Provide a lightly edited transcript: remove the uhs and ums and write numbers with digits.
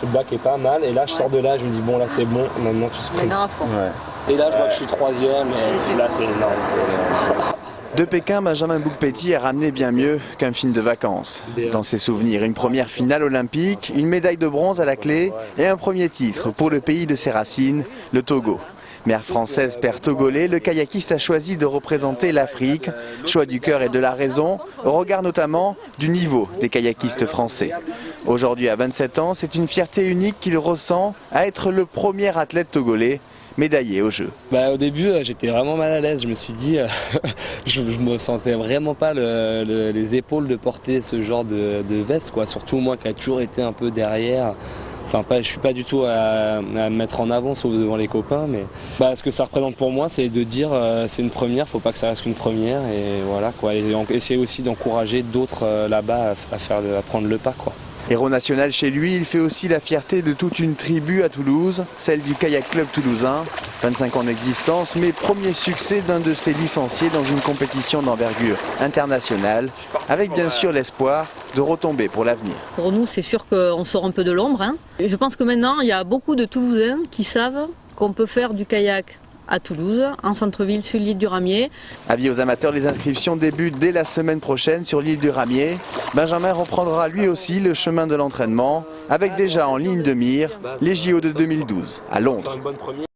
Le bac est pas mal et là je sors de là, je me dis bon là c'est bon, maintenant tu sprints. Ouais. Et là je vois que je suis troisième et là c'est énorme. De Pékin, Benjamin Boukpeti a ramené bien mieux qu'un film de vacances. Dans ses souvenirs, une première finale olympique, une médaille de bronze à la clé et un premier titre pour le pays de ses racines, le Togo. Mère française, père togolais, le kayakiste a choisi de représenter l'Afrique, choix du cœur et de la raison, au regard notamment du niveau des kayakistes français. Aujourd'hui, à 27 ans, c'est une fierté unique qu'il ressent à être le premier athlète togolais médaillé aux Jeux. Au début, j'étais vraiment mal à l'aise. Je me suis dit, je me sentais vraiment pas les épaules de porter ce genre de veste, quoi. Surtout moi qui a toujours été un peu derrière. Enfin, je suis pas du tout à me mettre en avant, sauf devant les copains. Mais ce que ça représente pour moi, c'est de dire c'est une première, faut pas que ça reste qu'une première. Et voilà, quoi. Et essayer aussi d'encourager d'autres là-bas à prendre le pas, quoi. Héros national chez lui, il fait aussi la fierté de toute une tribu à Toulouse, celle du Kayak Club toulousain. 25 ans d'existence, mais premier succès d'un de ses licenciés dans une compétition d'envergure internationale, avec bien sûr l'espoir de retomber pour l'avenir. Pour nous, c'est sûr qu'on sort un peu de l'ombre. Je pense que maintenant, il y a beaucoup de Toulousains qui savent qu'on peut faire du kayak à Toulouse, en centre-ville, sur l'île du Ramier. Avis aux amateurs, les inscriptions débutent dès la semaine prochaine sur l'île du Ramier. Benjamin reprendra lui aussi le chemin de l'entraînement, avec déjà en ligne de mire les JO de 2012 à Londres.